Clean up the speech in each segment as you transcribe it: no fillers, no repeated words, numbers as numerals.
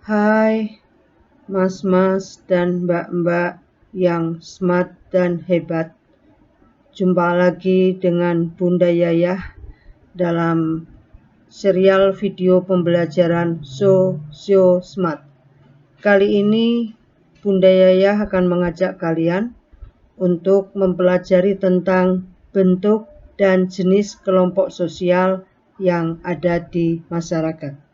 Hai mas-mas dan mbak-mbak yang smart dan hebat. Jumpa lagi dengan Bunda Yayah dalam serial video pembelajaran Sosio Smart. Kali ini Bunda Yayah akan mengajak kalian untuk mempelajari tentang bentuk dan jenis kelompok sosial yang ada di masyarakat.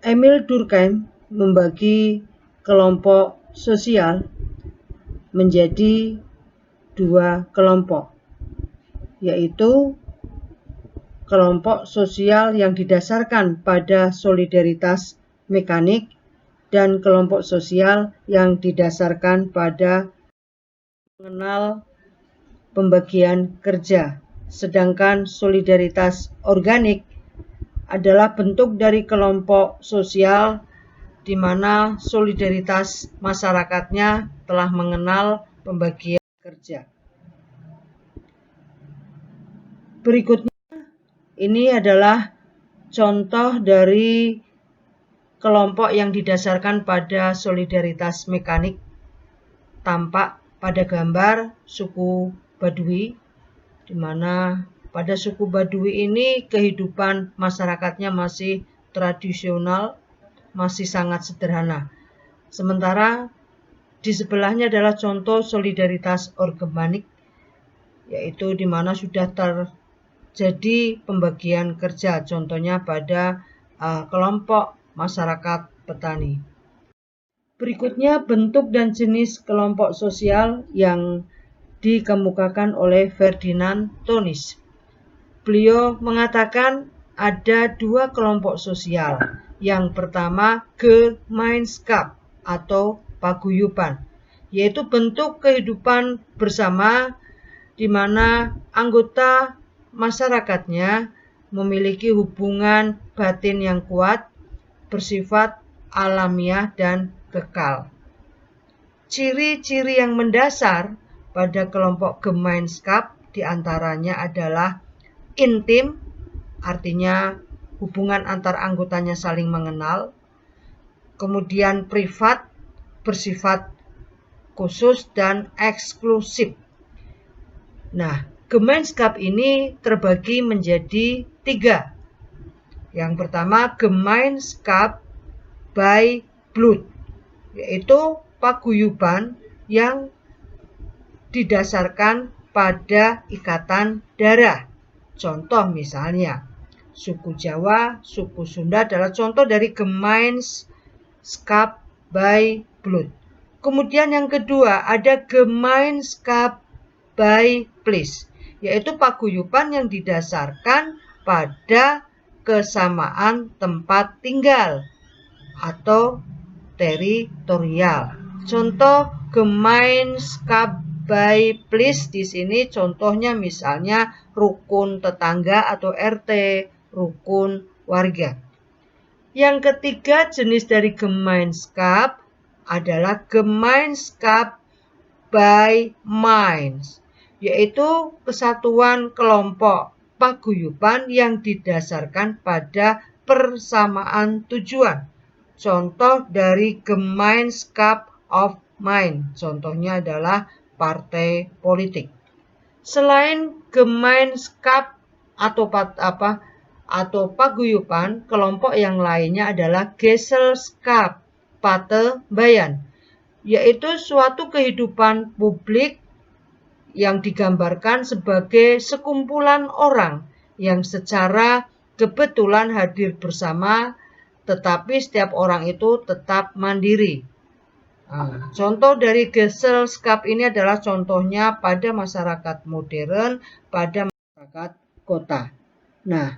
Emil Durkheim membagi kelompok sosial menjadi dua kelompok, yaitu kelompok sosial yang didasarkan pada solidaritas mekanik dan kelompok sosial yang didasarkan pada mengenal pembagian kerja. Sedangkan solidaritas organik adalah bentuk dari kelompok sosial di mana solidaritas masyarakatnya telah mengenal pembagian kerja. Berikutnya, ini adalah contoh dari kelompok yang didasarkan pada solidaritas mekanik. Tampak pada gambar suku Badui, di mana pada suku Badui ini kehidupan masyarakatnya masih tradisional, masih sangat sederhana. Sementara di sebelahnya adalah contoh solidaritas organik, yaitu di mana sudah terjadi pembagian kerja, contohnya pada kelompok masyarakat petani. Berikutnya bentuk dan jenis kelompok sosial yang dikemukakan oleh Ferdinand Tönnies. Beliau mengatakan ada dua kelompok sosial. Yang pertama, Gemeinschaft atau paguyuban, yaitu bentuk kehidupan bersama di mana anggota masyarakatnya memiliki hubungan batin yang kuat, bersifat alamiah dan kekal. Ciri-ciri yang mendasar pada kelompok Gemeinschaft diantaranya adalah intim, artinya hubungan antar anggotanya saling mengenal. Kemudian privat, bersifat khusus dan eksklusif. Nah, Gemeinschaft ini terbagi menjadi tiga. Yang pertama, Gemeinschaft by blood, yaitu paguyuban yang didasarkan pada ikatan darah. Contoh misalnya, suku Jawa, suku Sunda adalah contoh dari Gemeinschaft by blood. Kemudian yang kedua ada Gemeinschaft by place, yaitu paguyuban yang didasarkan pada kesamaan tempat tinggal atau teritorial. Contoh Gemeinschaft by place di sini contohnya misalnya rukun tetangga atau RT, rukun warga. Yang ketiga jenis dari Gemeinschaft adalah Gemeinschaft by minds, yaitu kesatuan kelompok paguyuban yang didasarkan pada persamaan tujuan. Contoh dari Gemeinschaft of mind, contohnya adalah partai politik. Selain Gemeinschaft atau paguyuban, kelompok yang lainnya adalah Gesellschaft, patebayan, yaitu suatu kehidupan publik yang digambarkan sebagai sekumpulan orang yang secara kebetulan hadir bersama, tetapi setiap orang itu tetap mandiri. Contoh dari Gesellschaft ini adalah contohnya pada masyarakat modern, pada masyarakat kota. Nah,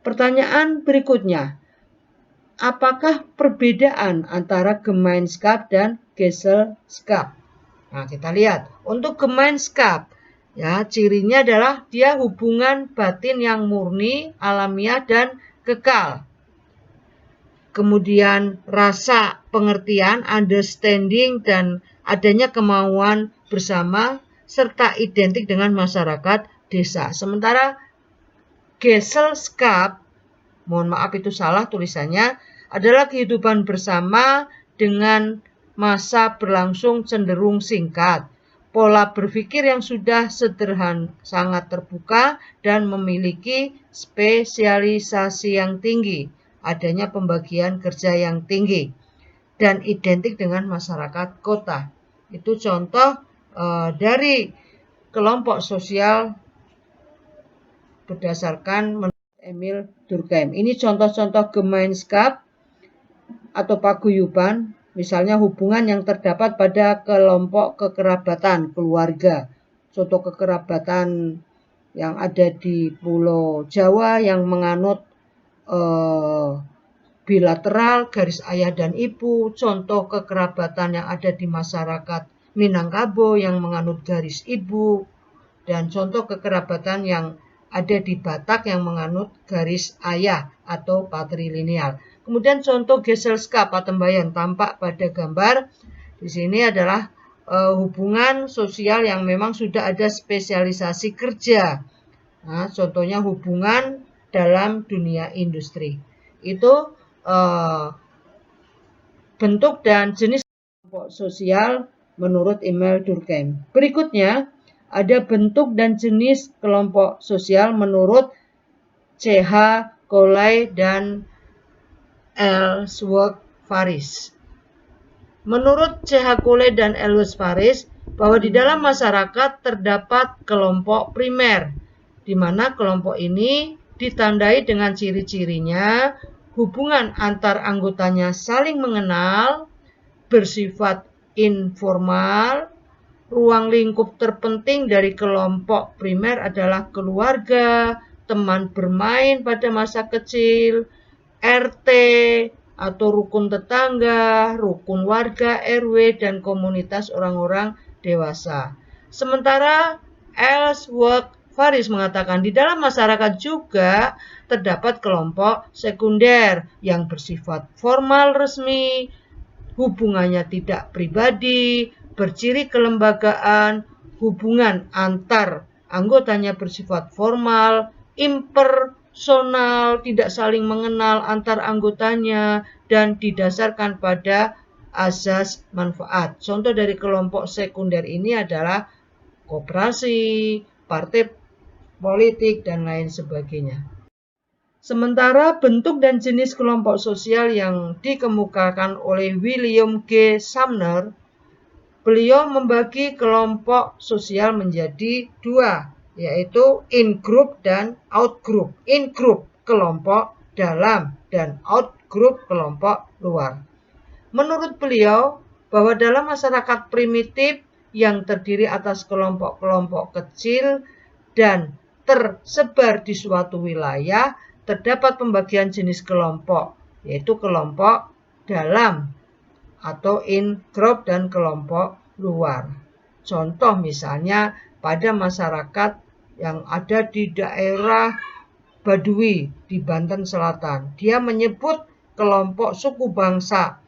pertanyaan berikutnya, apakah perbedaan antara Gemeinschaft dan Gesellschaft? Nah, kita lihat. Untuk Gemeinschaft, ya, cirinya adalah dia hubungan batin yang murni, alamiah, dan kekal. Kemudian rasa pengertian, understanding, dan adanya kemauan bersama, serta identik dengan masyarakat desa. Sementara Gesellschaft, mohon maaf itu salah tulisannya, adalah kehidupan bersama dengan masa berlangsung cenderung singkat. Pola berpikir yang sudah sederhana, sangat terbuka, dan memiliki spesialisasi yang tinggi. Adanya pembagian kerja yang tinggi dan identik dengan masyarakat kota. Itu contoh dari kelompok sosial berdasarkan menurut Emil Durkheim. Ini contoh-contoh Gemeinschaft atau paguyuban, misalnya hubungan yang terdapat pada kelompok kekerabatan keluarga. Contoh kekerabatan yang ada di Pulau Jawa yang menganut bilateral, garis ayah dan ibu. Contoh kekerabatan yang ada di masyarakat Minangkabau yang menganut garis ibu. Dan contoh kekerabatan yang ada di Batak yang menganut garis ayah atau patrilineal. Kemudian contoh Gesellschaft patembayan tampak pada gambar di sini adalah hubungan sosial yang memang sudah ada spesialisasi kerja. Nah, contohnya hubungan dalam dunia industri. Itu bentuk dan jenis kelompok sosial menurut Emil Durkheim. Berikutnya ada bentuk dan jenis kelompok sosial menurut C.H. Coley dan Ellsworth Faris. Menurut C.H. Coley dan Ellsworth Faris, bahwa di dalam masyarakat terdapat kelompok primer, di mana kelompok ini ditandai dengan ciri-cirinya hubungan antar anggotanya saling mengenal, bersifat informal. Ruang lingkup terpenting dari kelompok primer adalah keluarga, teman bermain pada masa kecil, RT atau rukun tetangga, rukun warga, RW, dan komunitas orang-orang dewasa. Sementara Ellsworth Faris mengatakan di dalam masyarakat juga terdapat kelompok sekunder yang bersifat formal resmi, hubungannya tidak pribadi, berciri kelembagaan, hubungan antar anggotanya bersifat formal, impersonal, tidak saling mengenal antar anggotanya, dan didasarkan pada azas manfaat. Contoh dari kelompok sekunder ini adalah koperasi, partai politik, dan lain sebagainya. Sementara bentuk dan jenis kelompok sosial yang dikemukakan oleh William G. Sumner, beliau membagi kelompok sosial menjadi dua, yaitu in-group dan out-group. In-group kelompok dalam dan out-group kelompok luar. Menurut beliau, bahwa dalam masyarakat primitif yang terdiri atas kelompok-kelompok kecil dan tersebar di suatu wilayah, terdapat pembagian jenis kelompok, yaitu kelompok dalam atau in-group dan kelompok luar. Contoh misalnya pada masyarakat yang ada di daerah Badui di Banten Selatan. Dia menyebut kelompok suku bangsa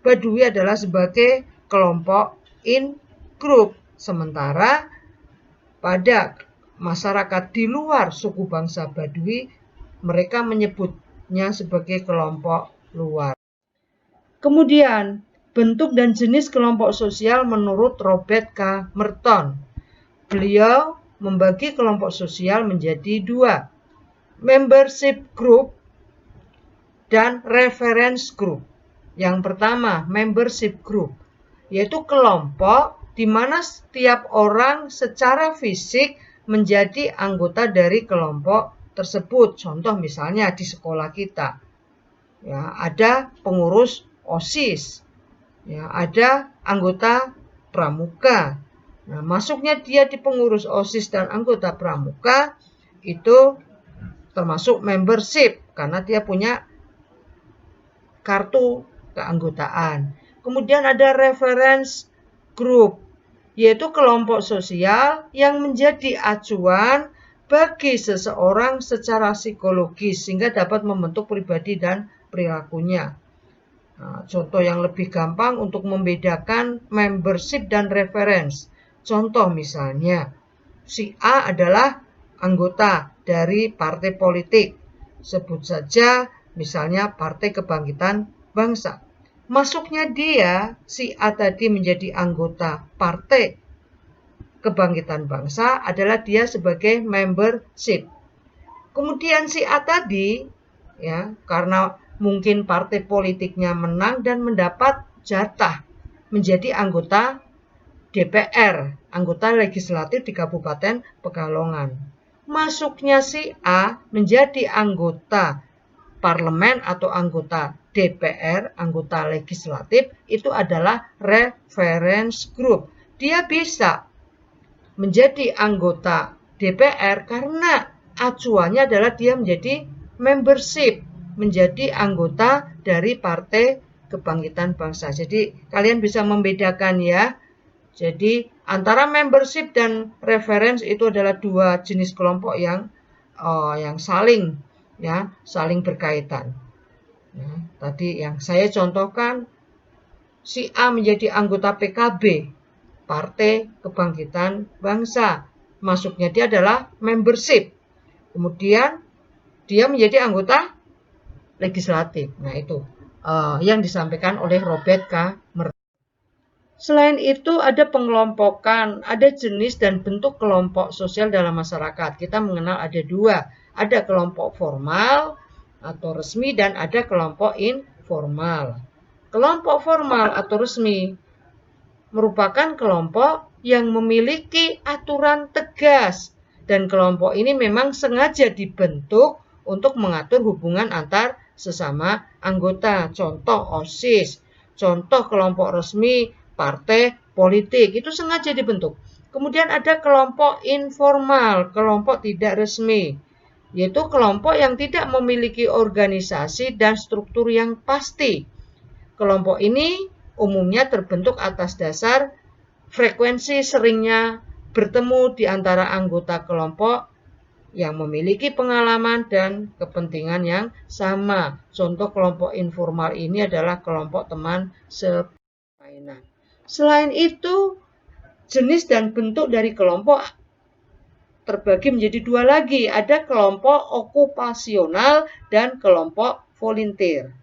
Badui adalah sebagai kelompok in-group. Sementara pada masyarakat di luar suku bangsa Badui, mereka menyebutnya sebagai kelompok luar. Kemudian, bentuk dan jenis kelompok sosial menurut Robert K. Merton. Beliau membagi kelompok sosial menjadi dua, membership group dan reference group. Yang pertama, membership group, yaitu kelompok di mana setiap orang secara fisik menjadi anggota dari kelompok tersebut. Contoh misalnya di sekolah kita, ya, ada pengurus OSIS, ya, ada anggota pramuka. Nah, masuknya dia di pengurus OSIS dan anggota pramuka itu termasuk membership karena dia punya kartu keanggotaan. Kemudian ada reference group, yaitu kelompok sosial yang menjadi acuan bagi seseorang secara psikologis sehingga dapat membentuk pribadi dan perilakunya. Nah, contoh yang lebih gampang untuk membedakan membership dan reference. Contoh misalnya, si A adalah anggota dari partai politik. Sebut saja misalnya Partai Kebangkitan Bangsa. Masuknya dia, si A tadi menjadi anggota Partai Kebangkitan Bangsa adalah dia sebagai membership. Kemudian si A tadi, ya, karena mungkin partai politiknya menang dan mendapat jatah menjadi anggota DPR, anggota legislatif di Kabupaten Pekalongan. Masuknya si A menjadi anggota parlemen atau anggota DPR, anggota legislatif, itu adalah reference group. Dia bisa menjadi anggota DPR karena acuannya adalah dia menjadi membership, menjadi anggota dari Partai Kebangkitan Bangsa. Jadi kalian bisa membedakan ya. Jadi antara membership dan reference itu adalah dua jenis kelompok yang saling berkaitan. Ya, tadi yang saya contohkan, si A menjadi anggota PKB, Partai Kebangkitan Bangsa. Masuknya dia adalah membership. Kemudian dia menjadi anggota legislatif. Nah itu yang disampaikan oleh Robert K. Merton. Selain itu ada pengelompokan, ada jenis dan bentuk kelompok sosial dalam masyarakat. Kita mengenal ada dua, ada kelompok formal atau resmi dan ada kelompok informal. Kelompok formal atau resmi merupakan kelompok yang memiliki aturan tegas dan kelompok ini memang sengaja dibentuk untuk mengatur hubungan antar sesama anggota. Contoh OSIS, contoh kelompok resmi partai politik, itu sengaja dibentuk. Kemudian ada kelompok informal, kelompok tidak resmi, yaitu kelompok yang tidak memiliki organisasi dan struktur yang pasti. Kelompok ini umumnya terbentuk atas dasar frekuensi seringnya bertemu di antara anggota kelompok yang memiliki pengalaman dan kepentingan yang sama. Contoh kelompok informal ini adalah kelompok teman sepermainan. Selain itu, jenis dan bentuk dari kelompok terbagi menjadi dua lagi. Ada kelompok okupasional dan kelompok volunteer.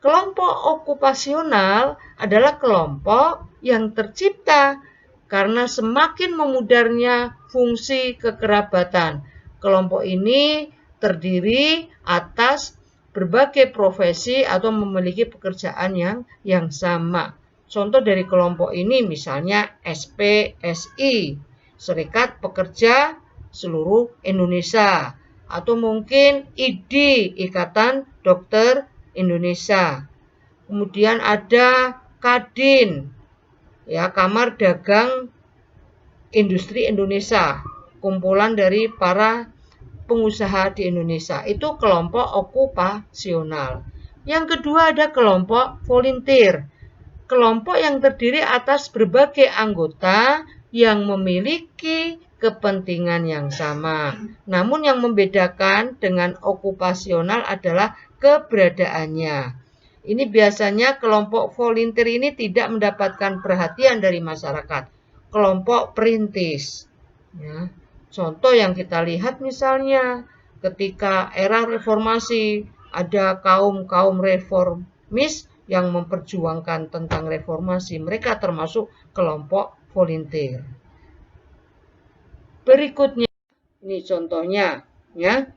Kelompok okupasional adalah kelompok yang tercipta karena semakin memudarnya fungsi kekerabatan. Kelompok ini terdiri atas berbagai profesi atau memiliki pekerjaan yang sama. Contoh dari kelompok ini misalnya SPSI, Serikat Pekerja Seluruh Indonesia, atau mungkin IDI, Ikatan Dokter Indonesia. Kemudian ada Kadin, ya, Kamar Dagang Industri Indonesia, kumpulan dari para pengusaha di Indonesia. Itu kelompok okupasional. Yang kedua ada kelompok volunteer. Kelompok yang terdiri atas berbagai anggota yang memiliki kepentingan yang sama. Namun yang membedakan dengan okupasional adalah keberadaannya. Ini biasanya kelompok volunteer ini tidak mendapatkan perhatian dari masyarakat. Kelompok perintis. Ya. Contoh yang kita lihat misalnya ketika era reformasi ada kaum reformis yang memperjuangkan tentang reformasi, mereka termasuk kelompok volunteer. Berikutnya, ini contohnya, ya,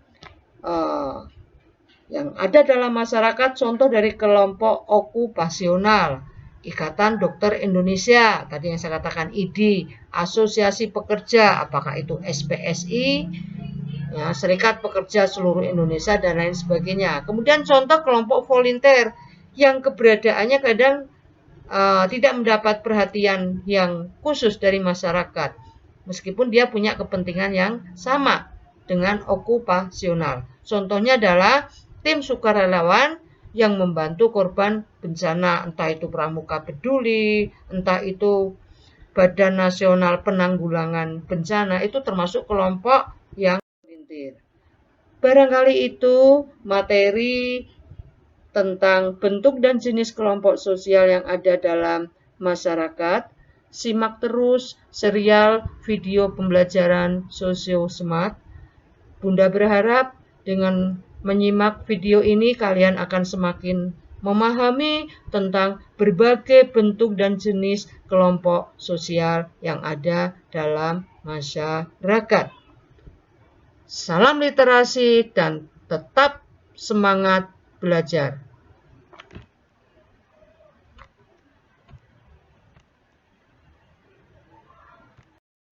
yang ada dalam masyarakat, contoh dari kelompok okupasional, Ikatan Dokter Indonesia, tadi yang saya katakan IDI, Asosiasi Pekerja, apakah itu SPSI, ya, Serikat Pekerja Seluruh Indonesia, dan lain sebagainya. Kemudian contoh kelompok volunteer, yang keberadaannya kadang tidak mendapat perhatian yang khusus dari masyarakat, meskipun dia punya kepentingan yang sama dengan okupasional. Contohnya adalah tim sukarelawan yang membantu korban bencana, entah itu Pramuka Peduli, entah itu Badan Nasional Penanggulangan Bencana, itu termasuk kelompok yang volunteer. Barangkali itu materi tentang bentuk dan jenis kelompok sosial yang ada dalam masyarakat. Simak terus serial video pembelajaran Sosio Smart Bunda berharap dengan menyimak video ini kalian akan semakin memahami tentang berbagai bentuk dan jenis kelompok sosial yang ada dalam masyarakat. Salam literasi dan tetap semangat belajar.